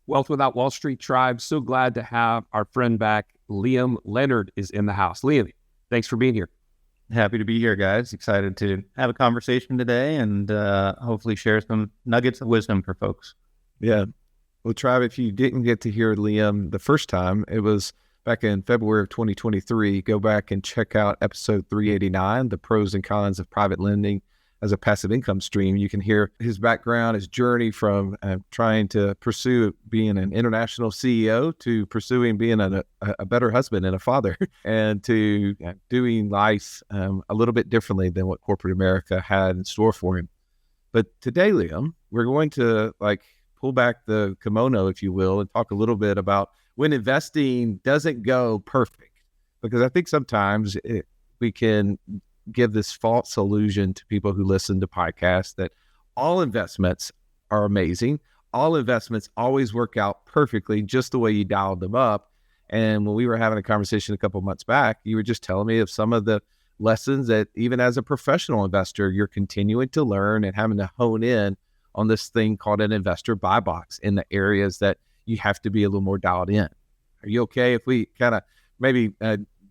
Wealth Without Wall Street Tribe. So glad to have our friend back. Liam Leonard is in the house. Liam, thanks for being here. Happy to be here, guys. Excited to have a conversation today and hopefully share some nuggets of wisdom for folks. Yeah. Well, Tribe, if you didn't get to hear Liam the first time, it was back in February of 2023. Go back and check out episode 389, the pros and cons of private lending as a passive income stream. You can hear his background, his journey from trying to pursue being an international CEO to pursuing being a better husband and a father and to doing life a little bit differently than what corporate America had in store for him. But today, Liam, we're going to pull back the kimono, if you will, and talk a little bit about when investing doesn't go perfect. Because I think sometimes we can give this false illusion to people who listen to podcasts that all investments are amazing. All investments always work out perfectly, just the way you dialed them up. And when we were having a conversation a couple of months back, you were just telling me of some of the lessons that even as a professional investor, you're continuing to learn and having to hone in on this thing called an investor buy box in the areas that you have to be a little more dialed in. Are you okay if we kind of maybe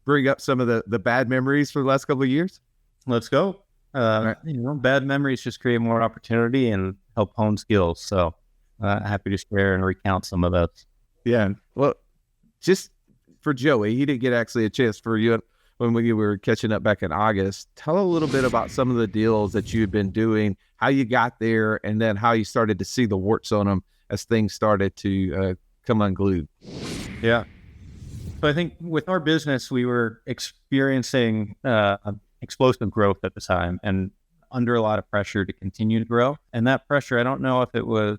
bring up some of the bad memories for the last couple of years? Let's go. Right. Bad memories just create more opportunity and help hone skills. So happy to share and recount some of those. Yeah. Well, just for Joey, he didn't get actually a chance for you when we were catching up back in August. Tell a little bit about some of the deals that you've been doing, how you got there, and then how you started to see the warts on them as things started to come unglued. Yeah. So I think with our business, we were experiencing explosive growth at the time and under a lot of pressure to continue to grow. And that pressure, I don't know if it was,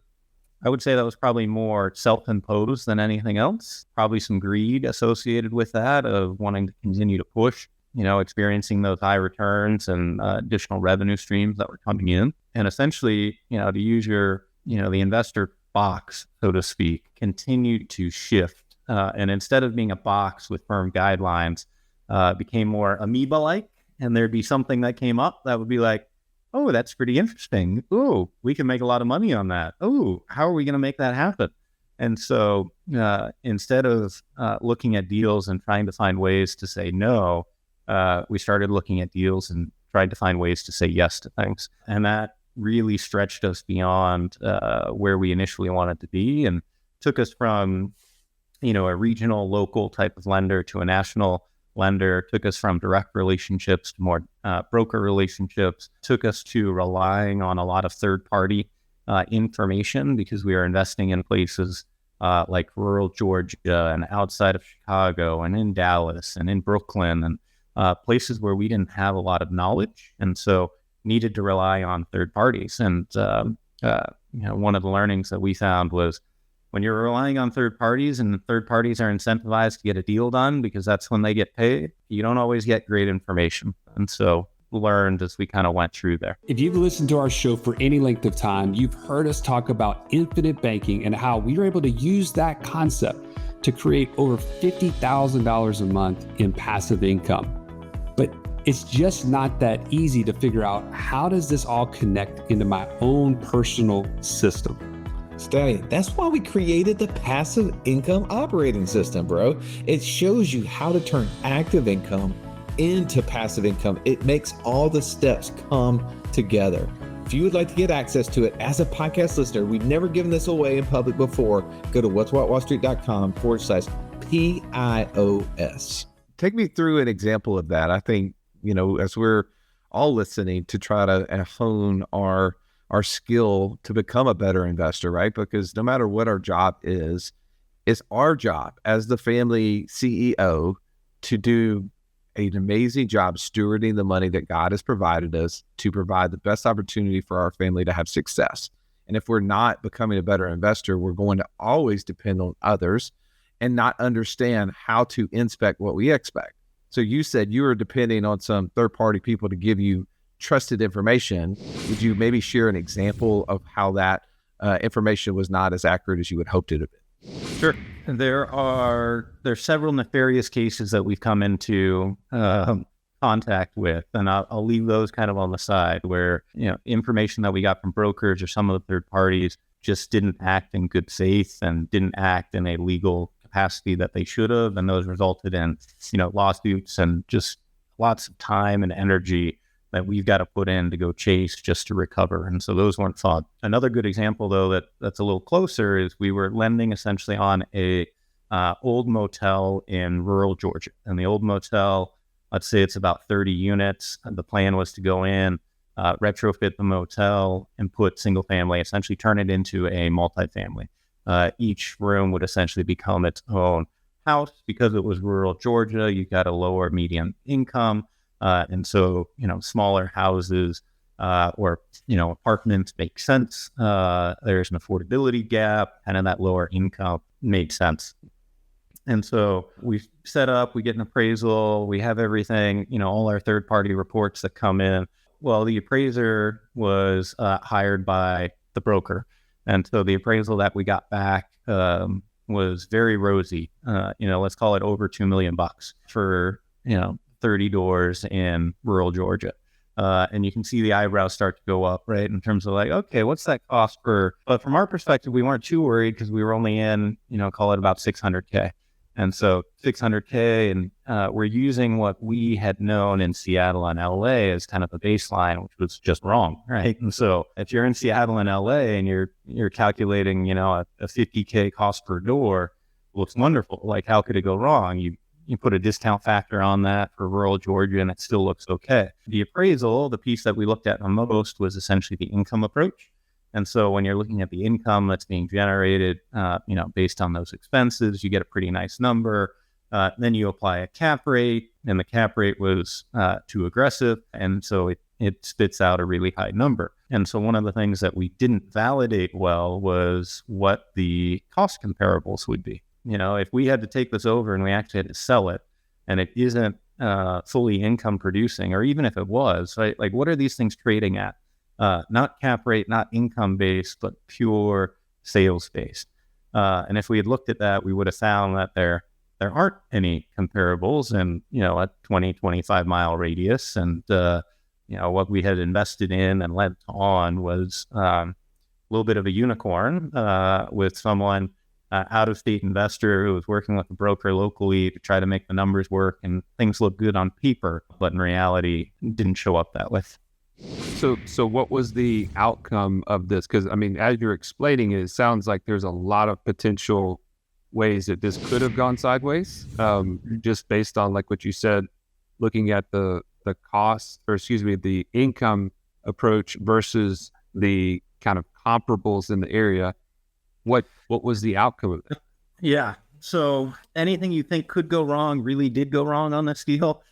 I would say that was probably more self-imposed than anything else. Probably some greed associated with that of wanting to continue to push, experiencing those high returns and additional revenue streams that were coming in. And essentially, to use your, the investor box, so to speak, continued to shift. And instead of being a box with firm guidelines, became more amoeba-like, and there'd be something that came up that would be like, oh, that's pretty interesting. Oh, we can make a lot of money on that. Oh, how are we going to make that happen? And so instead of looking at deals and trying to find ways to say no, we started looking at deals and tried to find ways to say yes to things. And that really stretched us beyond where we initially wanted to be and took us from a regional, local type of lender to a national lender, took us from direct relationships to more broker relationships, took us to relying on a lot of third-party information because we are investing in places like rural Georgia and outside of Chicago and in Dallas and in Brooklyn and places where we didn't have a lot of knowledge. And so needed to rely on third parties. And, one of the learnings that we found was when you're relying on third parties and third parties are incentivized to get a deal done because that's when they get paid, you don't always get great information. And so learned as we kind of went through there. If you've listened to our show for any length of time, you've heard us talk about infinite banking and how we were able to use that concept to create over $50,000 a month in passive income. But it's just not that easy to figure out how does this all connect into my own personal system. Stallion, that's why we created the passive income operating system, bro. It shows you how to turn active income into passive income. It makes all the steps come together. If you would like to get access to it as a podcast listener, we've never given this away in public before. Go to what'swhatwallstreet.com/PIOS. Take me through an example of that. I think, as we're all listening to try to hone our skill to become a better investor, right? Because no matter what our job is, it's our job as the family CEO to do an amazing job stewarding the money that God has provided us to provide the best opportunity for our family to have success. And if we're not becoming a better investor, we're going to always depend on others and not understand how to inspect what we expect. So you said you were depending on some third-party people to give you trusted information. Would you maybe share an example of how that information was not as accurate as you had hoped it would be? Sure. There's several nefarious cases that we've come into contact with, and I'll leave those kind of on the side where, information that we got from brokers or some of the third parties just didn't act in good faith and didn't act in a legal capacity that they should have. And those resulted in, lawsuits and just lots of time and energy that we've got to put in to go chase just to recover. And so those weren't fun. Another good example, though, that's a little closer is we were lending essentially on a old motel in rural Georgia. And the old motel, let's say it's about 30 units. And the plan was to go in, retrofit the motel and put single family, essentially turn it into a multifamily. Each room would essentially become its own house. Because it was rural Georgia, you got a lower median income. And so, smaller houses or, apartments make sense. There's an affordability gap, and in that lower income made sense. And so we set up, we get an appraisal, we have everything, all our third-party reports that come in. Well, the appraiser was hired by the broker. And so the appraisal that we got back was very rosy. Let's call it over $2 million for, 30 doors in rural Georgia. And you can see the eyebrows start to go up, right? In terms of like, okay, what's that cost per? But from our perspective, we weren't too worried because we were only in, call it about $600K. And so $600K, and we're using what we had known in Seattle and LA as kind of a baseline, which was just wrong, right? And so if you're in Seattle and LA and you're calculating, a $50K cost per door, well, it's wonderful. Like, how could it go wrong? You put a discount factor on that for rural Georgia and it still looks okay. The appraisal, the piece that we looked at the most was essentially the income approach. And so when you're looking at the income that's being generated, based on those expenses, you get a pretty nice number. Then you apply a cap rate, and the cap rate was too aggressive. And so it spits out a really high number. And so one of the things that we didn't validate well was what the cost comparables would be. If we had to take this over and we actually had to sell it, and it isn't fully income producing, or even if it was, right? Like, what are these things trading at? Not cap rate, not income based, but pure sales based. And if we had looked at that, we would have found that there aren't any comparables in, a 20, 25 mile radius. And, what we had invested in and led on was a little bit of a unicorn with someone, out-of-state investor who was working with a broker locally to try to make the numbers work, and things look good on paper, but in reality didn't show up that way. So what was the outcome of this? Because, as you're explaining it sounds like there's a lot of potential ways that this could have gone sideways, just based on, like what you said, looking at the cost, or the income approach versus the kind of comparables in the area. What was the outcome of it? Yeah. So anything you think could go wrong really did go wrong on this deal.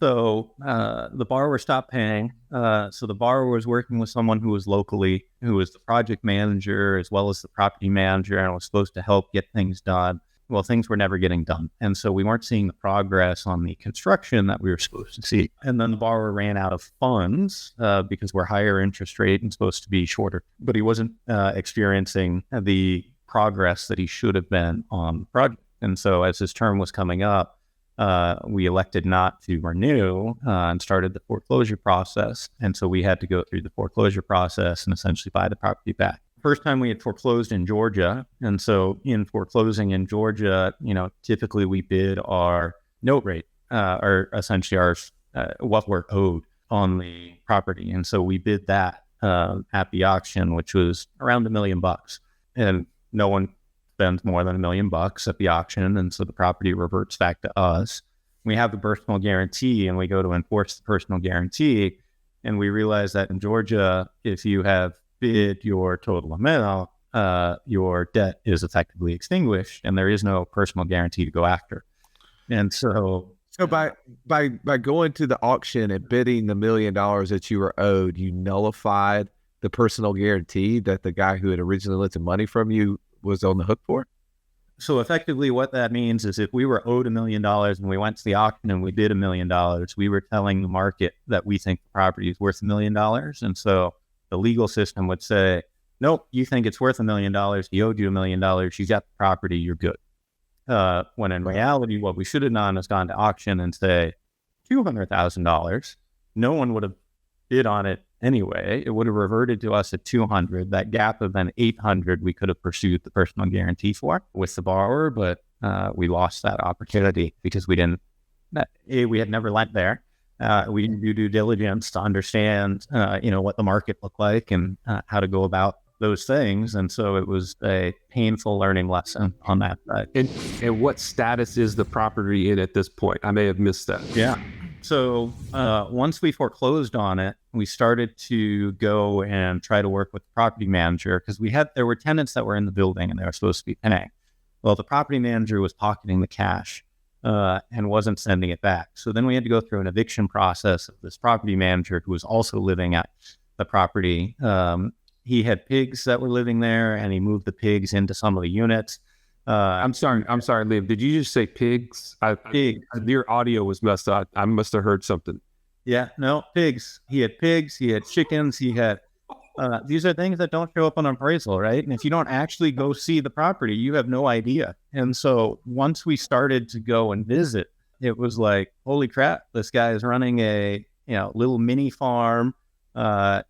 So the borrower stopped paying. So the borrower was working with someone who was the project manager as well as the property manager, and was supposed to help get things done. Well, things were never getting done. And so we weren't seeing the progress on the construction that we were supposed to see. And then the borrower ran out of funds because we're higher interest rate and supposed to be shorter. But he wasn't experiencing the progress that he should have been on the project. And so as his term was coming up, we elected not to renew and started the foreclosure process. And so we had to go through the foreclosure process and essentially buy the property back. First time we had foreclosed in Georgia. And so in foreclosing in Georgia, typically we bid our note rate, or essentially our what we're owed on the property. And so we bid that at the auction, which was around $1 million. And no one spends more than $1 million at the auction. And so the property reverts back to us. We have the personal guarantee, and we go to enforce the personal guarantee. And we realize that in Georgia, if you have bid your total amount, your debt is effectively extinguished, and there is no personal guarantee to go after. And so by going to the auction and bidding the $1 million that you were owed, you nullified the personal guarantee that the guy who had originally lent the money from you was on the hook for? So effectively what that means is if we were owed $1 million and we went to the auction and we bid $1 million, we were telling the market that we think the property is worth $1 million. And so the legal system would say, nope, you think it's worth $1 million. He owed you $1 million. You got the property. You're good. When in reality, what we should have done is gone to auction and say $200,000. No one would have bid on it anyway. It would have reverted to us at 200. That gap of then 800, we could have pursued the personal guarantee for with the borrower, but we lost that opportunity because we had never lent there. We didn't do due diligence to understand, what the market looked like and how to go about those things. And so it was a painful learning lesson on that side. And what status is the property in at this point? I may have missed that. Yeah. So once we foreclosed on it, we started to go and try to work with the property manager because there were tenants that were in the building and they were supposed to be paying. Well, the property manager was pocketing the cash and wasn't sending it back. So then we had to go through an eviction process of this property manager who was also living at the property. He had pigs that were living there, and he moved the pigs into some of the units. I'm sorry, Liam. Did you just say pigs? Pigs. Your audio was messed up. I must have heard something. Yeah, no, pigs. He had pigs. He had chickens. He had. These are things that don't show up on appraisal, right? And if you don't actually go see the property, you have no idea. And so once we started to go and visit, it was like, holy crap! This guy is running a little mini farm.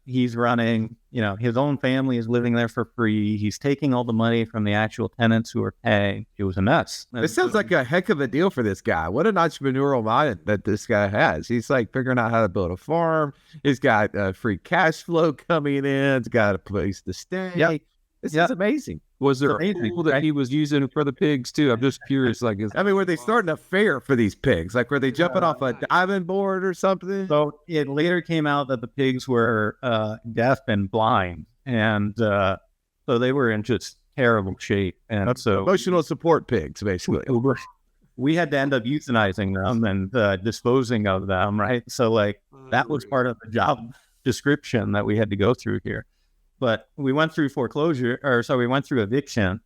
He's running, his own family is living there for free. He's taking all the money from the actual tenants who are paying. It was a mess. It sounds like a heck of a deal for this guy. What an entrepreneurial mind that this guy has. He's like figuring out how to build a farm. He's got free cash flow coming in. He's got a place to stay. Yep. This is amazing. Was there a pool that he was using for the pigs too? I'm just curious. Were they starting a fair for these pigs? Like, were they jumping off a diving board or something? So it later came out that the pigs were deaf and blind, and so they were in just terrible shape. And so emotional support pigs, basically. We had to end up euthanizing them and disposing of them, right? So that was part of the job description that we had to go through here. But we went through we went through eviction.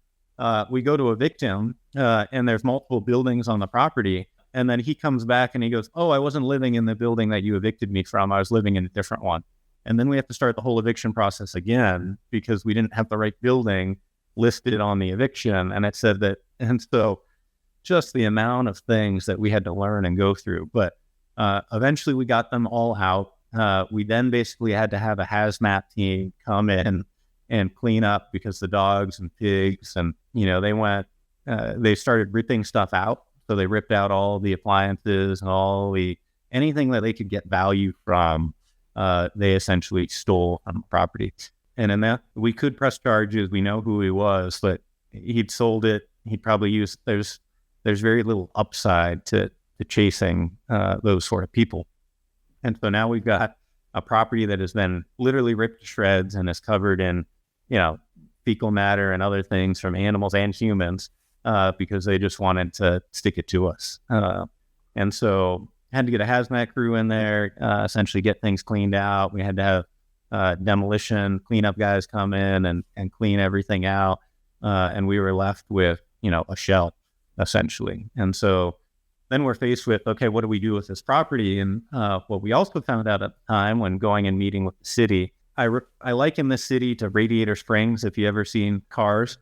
We go to evict him, and there's multiple buildings on the property. And then he comes back and he goes, "Oh, I wasn't living in the building that you evicted me from. I was living in a different one." And then we have to start the whole eviction process again because we didn't have the right building listed on the eviction. And it said that, and so just the amount of things that we had to learn and go through. But eventually we got them all out. We then basically had to have a hazmat team come in and clean up because the dogs and pigs and, they started ripping stuff out. So they ripped out all the appliances and anything that they could get value from, they essentially stole from the property. And in that, we could press charges. We know who he was, but he'd sold it. He'd probably there's very little upside to chasing those sort of people. And so now we've got a property that has been literally ripped to shreds and is covered in, fecal matter and other things from animals and humans because they just wanted to stick it to us. And so had to get a hazmat crew in there, essentially get things cleaned out. We had to have demolition cleanup guys come in and clean everything out. And we were left with, a shell, essentially. And so then we're faced with, okay, what do we do with this property? And what we also found out at the time when going and meeting with the city, I liken this city to Radiator Springs, if you ever seen Cars,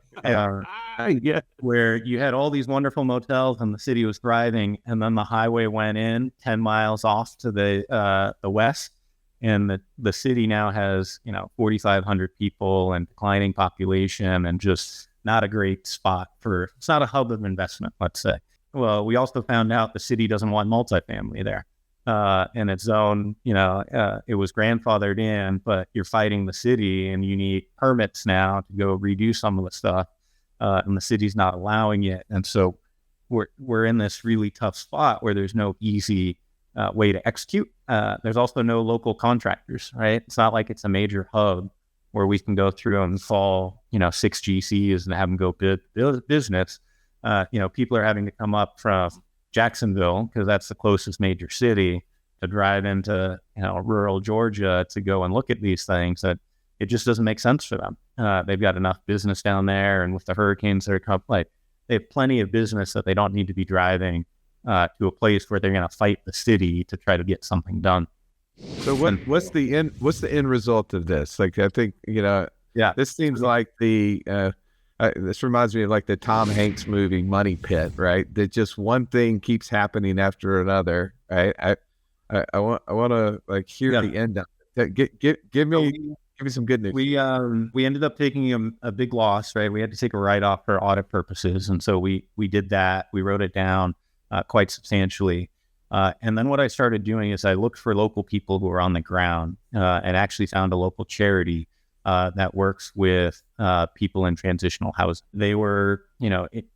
where you had all these wonderful motels and the city was thriving, and then the highway went in 10 miles off to the west, and the city now has 4,500 people and declining population and just not a great spot it's not a hub of investment, let's say. Well, we also found out the city doesn't want multifamily there. In its zone, it was grandfathered in, but you're fighting the city and you need permits now to go redo some of the stuff. And the city's not allowing it. And so we're in this really tough spot where there's no easy way to execute. There's also no local contractors, right? It's not like it's a major hub where we can go through and call, 6 GCs and have them go build business. People are having to come up from Jacksonville because that's the closest major city to drive into, rural Georgia to go and look at these things that it just doesn't make sense for them. They've got enough business down there, and with the hurricanes that are coming, they have plenty of business that they don't need to be driving to a place where they're going to fight the city to try to get something done. So what's the end result of this? I think, this seems like this reminds me of like the Tom Hanks movie Money Pit, right? That just one thing keeps happening after another, right? I want to hear the end of it. Give me some good news. We ended up taking a big loss, right? We had to take a write-off for audit purposes, and so we did that. We wrote it down quite substantially, and then what I started doing is I looked for local people who were on the ground, and actually found a local charity that works with people in transitional housing. They were,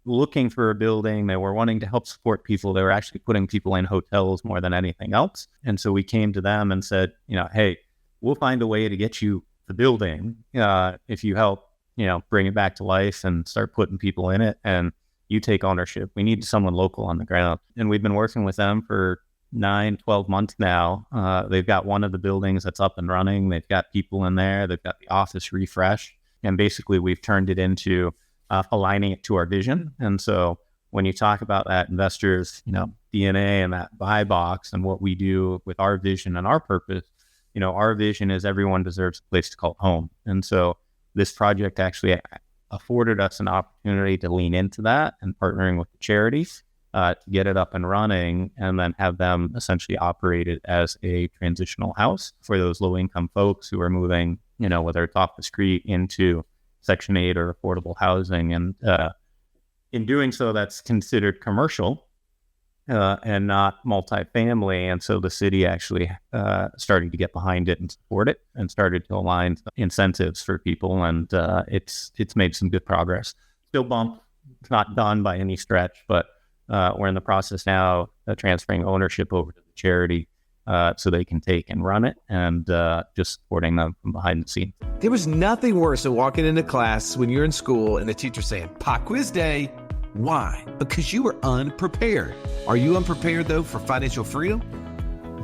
looking for a building. They were wanting to help support people. They were actually putting people in hotels more than anything else. And so we came to them and said, hey, we'll find a way to get you the building if you help, bring it back to life and start putting people in it, and you take ownership. We need someone local on the ground. And we've been working with them for 9-12 months now. They've got one of the buildings that's up and running. They've got people in there. They've got the office refreshed. And basically we've turned it into aligning it to our vision. And so when you talk about that investors, DNA and that buy box and what we do with our vision and our purpose, our vision is everyone deserves a place to call home. And so this project actually afforded us an opportunity to lean into that and partnering with the charities to get it up and running, and then have them essentially operate it as a transitional house for those low-income folks who are moving, whether it's off the street into Section 8 or affordable housing. And in doing so, that's considered commercial and not multifamily. And so the city actually started to get behind it and support it, and started to align incentives for people. And it's made some good progress. Still bump. It's not done by any stretch, but we're in the process now of transferring ownership over to the charity so they can take and run it, and just supporting them from behind the scenes. There was nothing worse than walking into class when you're in school and the teacher saying, "Pop quiz day." Why? Because you were unprepared. Are you unprepared, though, for financial freedom?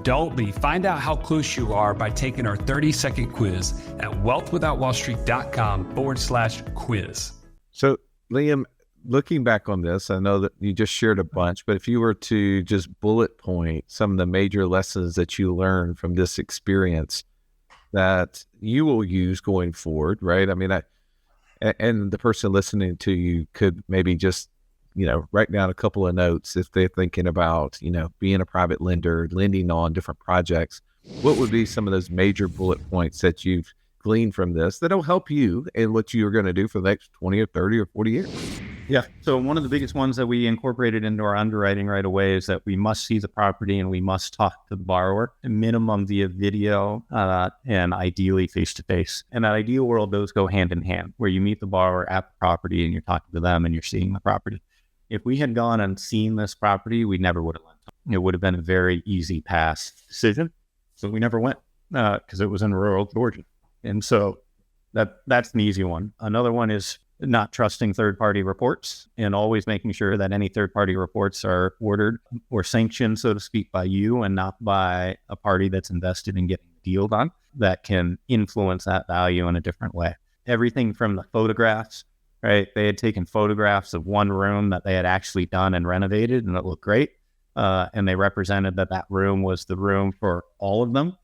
Don't be. Find out how close you are by taking our 30-second quiz at wealthwithoutwallstreet.com/quiz. So, Liam, looking back on this, I know that you just shared a bunch, but if you were to just bullet point some of the major lessons that you learned from this experience that you will use going forward, right? I mean, and the person listening to you could maybe just, write down a couple of notes if they're thinking about, being a private lender, lending on different projects. What would be some of those major bullet points that you've gleaned from this that'll help you in what you're going to do for the next 20 or 30 or 40 years? Yeah. So one of the biggest ones that we incorporated into our underwriting right away is that we must see the property and we must talk to the borrower, minimum via video, and ideally face-to-face. And that ideal world, those go hand in hand, where you meet the borrower at the property and you're talking to them and you're seeing the property. If we had gone and seen this property, we never would have lent. It would have been a very easy pass decision. So we never went because it was in rural Georgia. And so that's an easy one. Another one is not trusting third-party reports, and always making sure that any third-party reports are ordered or sanctioned, so to speak, by you and not by a party that's invested in getting the deal done that can influence that value in a different way. Everything from the photographs, right? They had taken photographs of one room that they had actually done and renovated, and it looked great. And they represented that room was the room for all of them,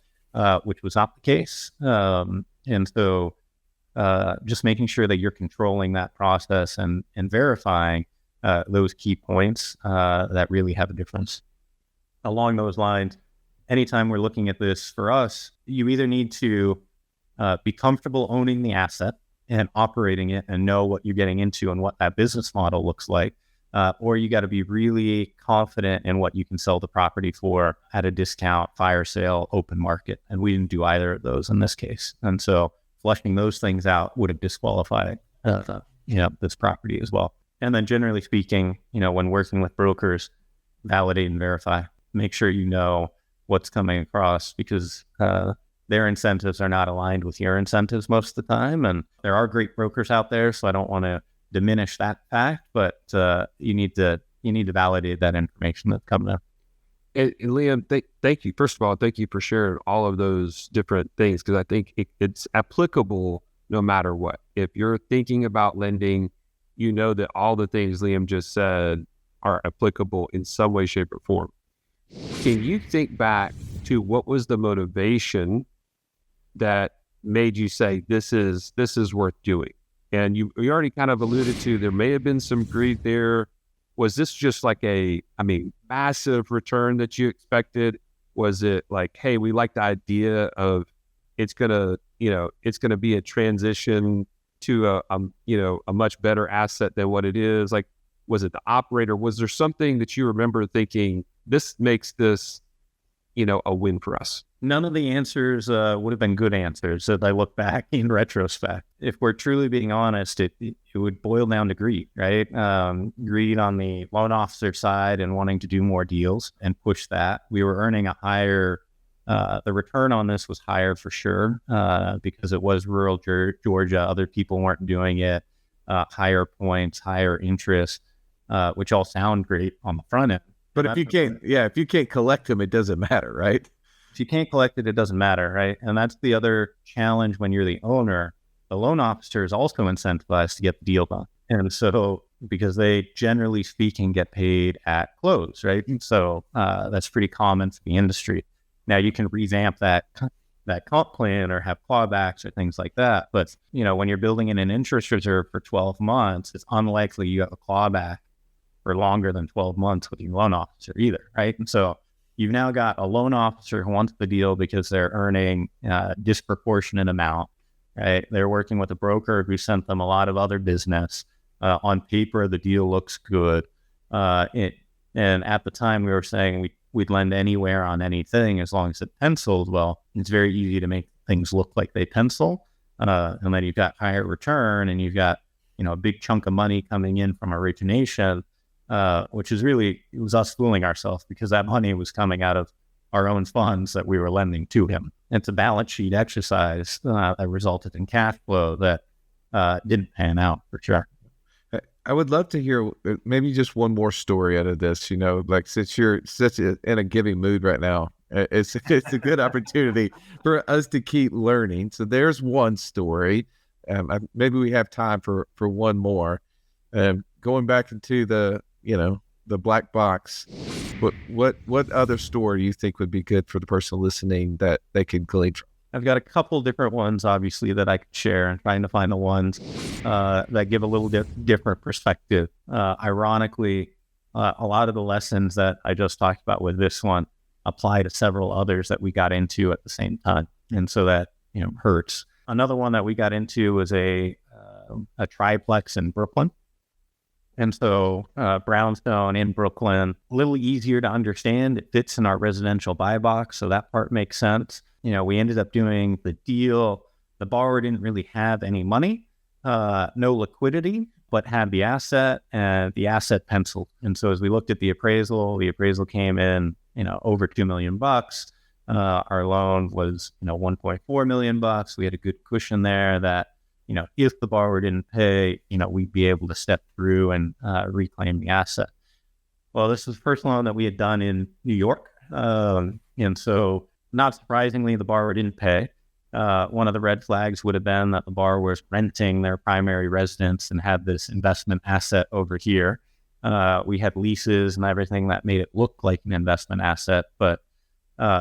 which was not the case. And so just making sure that you're controlling that process and verifying those key points that really have a difference. Along those lines, anytime we're looking at this for us, you either need to be comfortable owning the asset and operating it and know what you're getting into and what that business model looks like, or you got to be really confident in what you can sell the property for at a discount, fire sale, open market. And we didn't do either of those in this case. And so flushing those things out would have disqualified this property as well. And then generally speaking, when working with brokers, validate and verify. Make sure you know what's coming across, because their incentives are not aligned with your incentives most of the time. And there are great brokers out there, so I don't want to diminish that fact, but you need to validate that information that's coming up. And Liam, thank you. First of all, thank you for sharing all of those different things, because I think it's applicable no matter what. If you're thinking about lending, you know that all the things Liam just said are applicable in some way, shape, or form. Can you think back to what was the motivation that made you say, this is worth doing? And you already kind of alluded to, there may have been some greed there. Was this just like massive return that you expected? Was it like, hey, we like the idea of it's gonna be a transition to a much better asset than what it is? Like, was it the operator? Was there something that you remember thinking, this makes this, a win for us? None of the answers would have been good answers as I look back in retrospect. If we're truly being honest, it would boil down to greed, right? Greed on the loan officer side and wanting to do more deals and push that. We were earning a higher, the return on this was higher for sure, because it was rural Georgia. Other people weren't doing it. Higher points, higher interest, which all sound great on the front end. But if you can't collect them, it doesn't matter, right? If you can't collect it, it doesn't matter, right? And that's the other challenge when you're the owner. The loan officer is also incentivized to get the deal done. And so, because they generally speaking get paid at close, right? And so that's pretty common for the industry. Now you can revamp that comp plan or have clawbacks or things like that. But, when you're building in an interest reserve for 12 months, it's unlikely you have a clawback for longer than 12 months with your loan officer either, right? And so you've now got a loan officer who wants the deal because they're earning a disproportionate amount, right? They're working with a broker who sent them a lot of other business. On paper, the deal looks good. And at the time we were saying we'd lend anywhere on anything as long as it penciled well. It's very easy to make things look like they pencil. And then you've got higher return and you've got, a big chunk of money coming in from origination. Which is really, it was us fooling ourselves because that money was coming out of our own funds that we were lending to him. It's a balance sheet exercise that resulted in cash flow that didn't pan out for sure. I would love to hear maybe just one more story out of this, like since you're in a giving mood right now, it's a good opportunity for us to keep learning. So there's one story. Maybe we have time for one more. Going back into the black box, what other story do you think would be good for the person listening that they could glean from? I've got a couple different ones, obviously, that I could share and trying to find the ones that give a little different perspective. Ironically, a lot of the lessons that I just talked about with this one apply to several others that we got into at the same time. And so that, hurts. Another one that we got into was a triplex in Brooklyn. And so brownstone in Brooklyn, a little easier to understand. It fits in our residential buy box, so that part makes sense. We ended up doing the deal. The borrower didn't really have any money, no liquidity, but had the asset and the asset penciled. And so as we looked at the appraisal came in, over $2 million. Our loan was, $1.4 million. We had a good cushion there that, if the borrower didn't pay, we'd be able to step through and reclaim the asset. Well, this was the first loan that we had done in New York. And so not surprisingly, the borrower didn't pay. One of the red flags would have been that the borrower was renting their primary residence and had this investment asset over here. We had leases and everything that made it look like an investment asset, but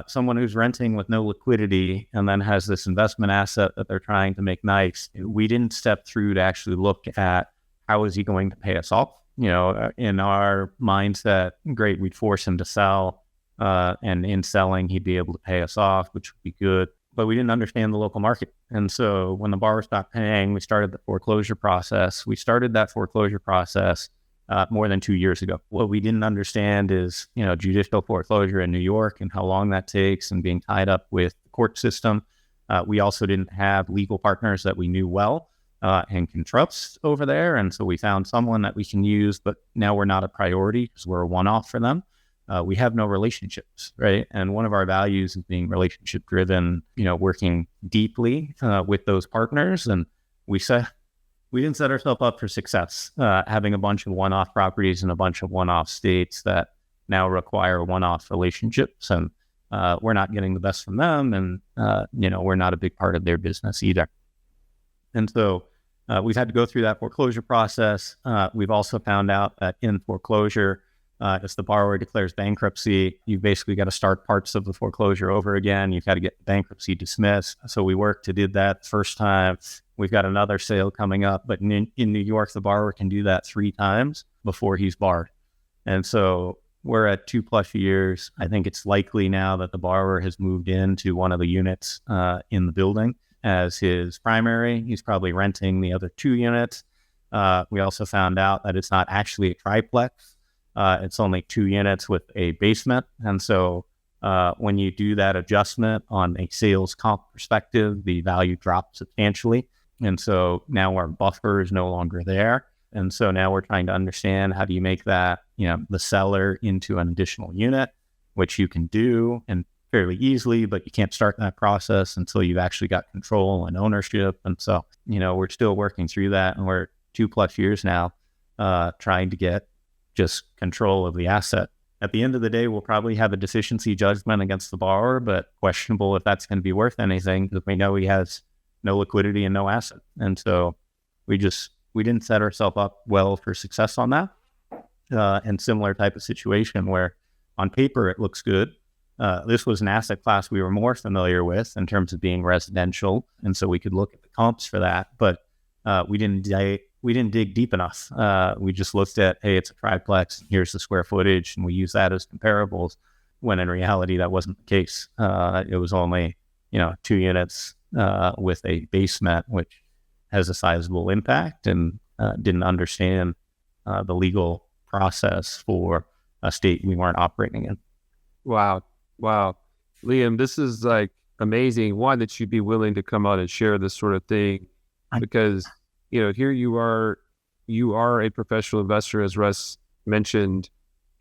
someone who's renting with no liquidity and then has this investment asset that they're trying to make nice, we didn't step through to actually look at how is he going to pay us off. In our mindset, great, we'd force him to sell, and in selling, he'd be able to pay us off, which would be good. But we didn't understand the local market. And so when the borrower stopped paying, we started the foreclosure process. We started that foreclosure process more than 2 years ago. What we didn't understand is, judicial foreclosure in New York and how long that takes and being tied up with the court system. We also didn't have legal partners that we knew well and can trust over there. And so we found someone that we can use, but now we're not a priority because we're a one-off for them. We have no relationships, right? And one of our values is being relationship driven, working deeply with those partners. And we didn't set ourselves up for success, having a bunch of one-off properties in a bunch of one-off states that now require one-off relationships. And we're not getting the best from them. And, we're not a big part of their business either. And so we've had to go through that foreclosure process. We've also found out that in foreclosure, as the borrower declares bankruptcy, you've basically got to start parts of the foreclosure over again. You've got to get bankruptcy dismissed. So we did that the first time. We've got another sale coming up, but in New York, the borrower can do that 3 times before he's barred. And so we're at 2+ years. I think it's likely now that the borrower has moved into one of the units in the building as his primary. He's probably renting the other 2 units. We also found out that it's not actually a triplex. It's only 2 units with a basement. And so when you do that adjustment on a sales comp perspective, the value drops substantially. And so now our buffer is no longer there. And so now we're trying to understand, how do you make that, the seller into an additional unit, which you can do and fairly easily, but you can't start that process until you've actually got control and ownership. And so, we're still working through that, and we're 2+ years now trying to get just control of the asset. At the end of the day, we'll probably have a deficiency judgment against the borrower, but questionable if that's going to be worth anything, because we know he has no liquidity and no asset. And so we didn't set ourselves up well for success on that. And similar type of situation where on paper it looks good. This was an asset class we were more familiar with in terms of being residential. And so we could look at the comps for that, but we didn't dig deep enough. We just looked at, hey, it's a triplex, here's the square footage, and we use that as comparables, when in reality that wasn't the case. It was only 2 units with a basement, which has a sizable impact, and didn't understand the legal process for a state we weren't operating in. Wow. Liam, this is like amazing. One, that you'd be willing to come out and share this sort of thing, because, here you are a professional investor, as Russ mentioned,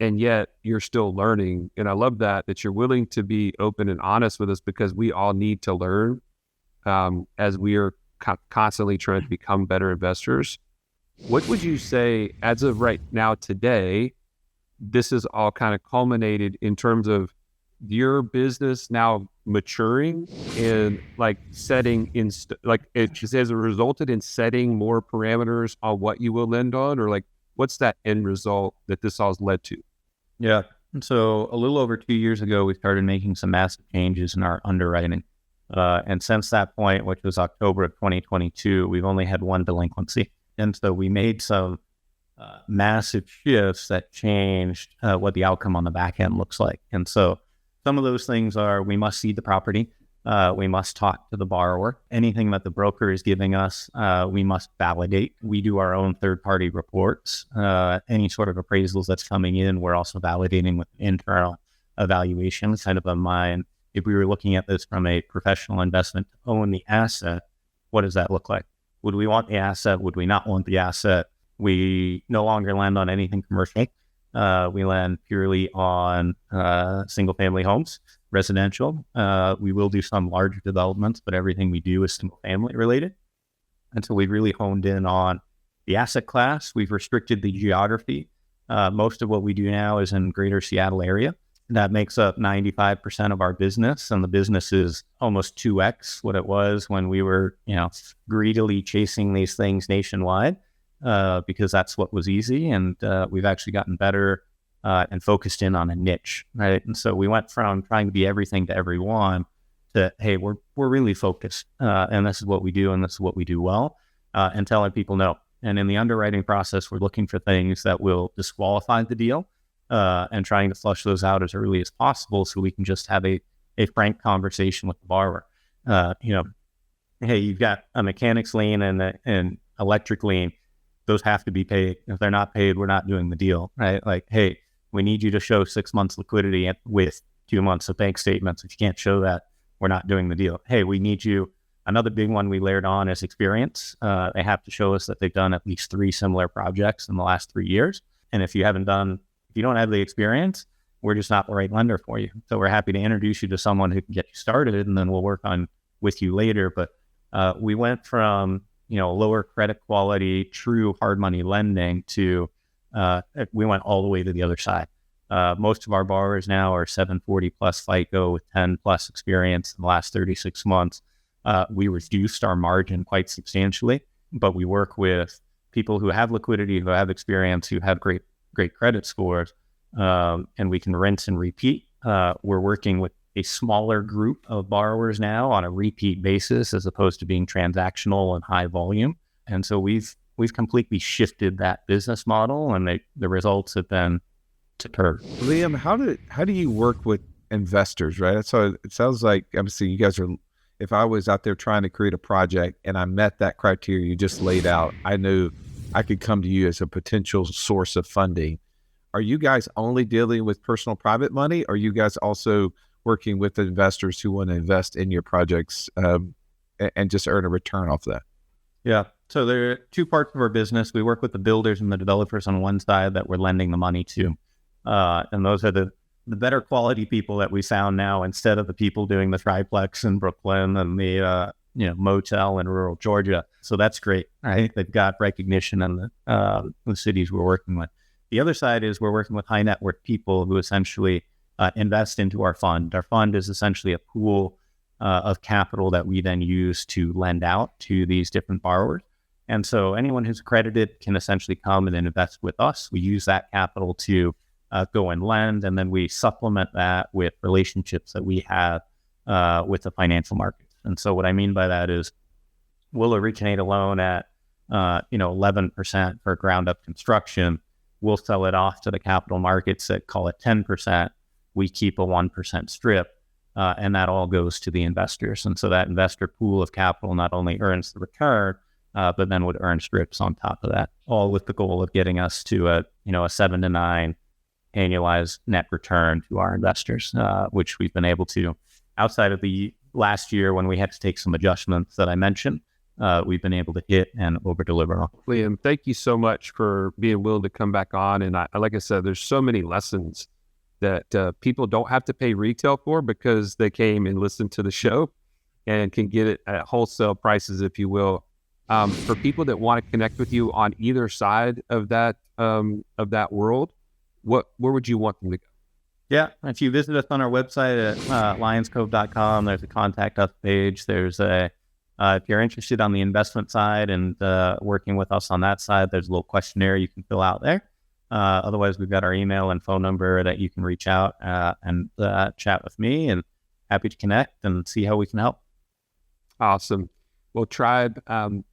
and yet you're still learning. And I love that you're willing to be open and honest with us, because we all need to learn as we are constantly trying to become better investors. What would you say, as of right now today, this is all kind of culminated in terms of your business now maturing and like setting in, it just has resulted in setting more parameters on what you will lend on, or like, what's that end result that this all has led to? Yeah. So a little over 2 years ago, we started making some massive changes in our underwriting. And since that point, which was October of 2022, we've only had 1 delinquency. And so we made some massive shifts that changed what the outcome on the back end looks like. And so some of those things are, we must see the property. We must talk to the borrower. Anything that the broker is giving us, we must validate. We do our own third-party reports. Any sort of appraisals that's coming in, we're also validating with internal evaluation. Kind of a mind, if we were looking at this from a professional investment to own the asset, what does that look like? Would we want the asset? Would we not want the asset? We no longer lend on anything commercial. We lend purely on single-family homes, residential. We will do some larger developments, but everything we do is single-family related. And so we've really honed in on the asset class. We've restricted the geography. Most of what we do now is in greater Seattle area. That makes up 95% of our business, and the business is almost 2x what it was when we were, greedily chasing these things nationwide, because that's what was easy. And we've actually gotten better and focused in on a niche, right? And so we went from trying to be everything to everyone to, hey, we're really focused, and this is what we do, and this is what we do well, and telling people no. And in the underwriting process, we're looking for things that will disqualify the deal. And trying to flush those out as early as possible, so we can just have a frank conversation with the borrower. Hey, you've got a mechanics lien and an electric lien. Those have to be paid. If they're not paid, we're not doing the deal, right? Like, hey, we need you to show 6 months liquidity with 2 months of bank statements. If you can't show that, we're not doing the deal. Hey, we need you. Another big one we layered on is experience. They have to show us that they've done at least 3 similar projects in the last 3 years. And if you don't have the experience, we're just not the right lender for you. So we're happy to introduce you to someone who can get you started, and then we'll work on with you later. But we went from, lower credit quality, true hard money lending to, we went all the way to the other side. Most of our borrowers now are 740 plus FICO with 10 plus experience in the last 36 months. We reduced our margin quite substantially, but we work with people who have liquidity, who have experience, who have great credit scores, and we can rinse and repeat. We're working with a smaller group of borrowers now on a repeat basis, as opposed to being transactional and high volume. And so we've completely shifted that business model, and the results have been to curve. Liam, how do you work with investors, right? So it sounds like, obviously, you guys are, if I was out there trying to create a project and I met that criteria you just laid out, I knew I could come to you as a potential source of funding. Are you guys only dealing with personal private money? Or are you guys also working with investors who want to invest in your projects and just earn a return off that? Yeah. So there are two parts of our business. We work with the builders and the developers on one side that we're lending the money to. And those are the better quality people that we found now, instead of the people doing the triplex in Brooklyn and the motel in rural Georgia. So that's great. Right? They've got recognition in the cities we're working with. The other side is we're working with high net worth people who essentially invest into our fund. Our fund is essentially a pool of capital that we then use to lend out to these different borrowers. And so anyone who's accredited can essentially come and invest with us. We use that capital to go and lend, and then we supplement that with relationships that we have with the financial markets. And so what I mean by that is we'll originate a loan at 11% for ground up construction. We'll sell it off to the capital markets at, call it 10%. We keep a 1% strip, and that all goes to the investors. And so that investor pool of capital not only earns the return, but then would earn strips on top of that, all with the goal of getting us to a 7 to 9 annualized net return to our investors, which we've been able to, outside of the last year when we had to take some adjustments that I mentioned, we've been able to hit and over deliver on. Liam, thank you so much for being willing to come back on. And like I said, there's so many lessons that people don't have to pay retail for, because they came and listened to the show and can get it at wholesale prices, if you will. For people that want to connect with you on either side of that world, where would you want them to go? Yeah, if you visit us on our website at lionscove.com, there's a contact us page. There's if you're interested on the investment side and working with us on that side, there's a little questionnaire you can fill out there. Otherwise, we've got our email and phone number that you can reach out and chat with me, and happy to connect and see how we can help. Awesome. Well, Tribe,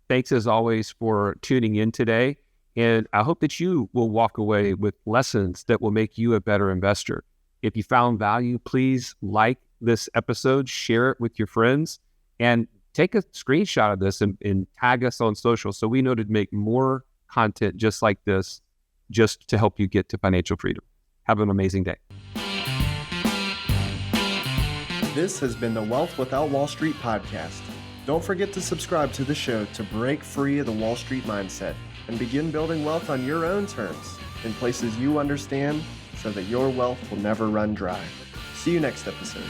thanks as always for tuning in today. And I hope that you will walk away with lessons that will make you a better investor. If you found value, please like this episode, share it with your friends, and take a screenshot of this and tag us on social so we know to make more content just like this, just to help you get to financial freedom. Have an amazing day. This has been the Wealth Without Wall Street podcast. Don't forget to subscribe to the show to break free of the Wall Street mindset and begin building wealth on your own terms in places you understand, so that your wealth will never run dry. See you next episode.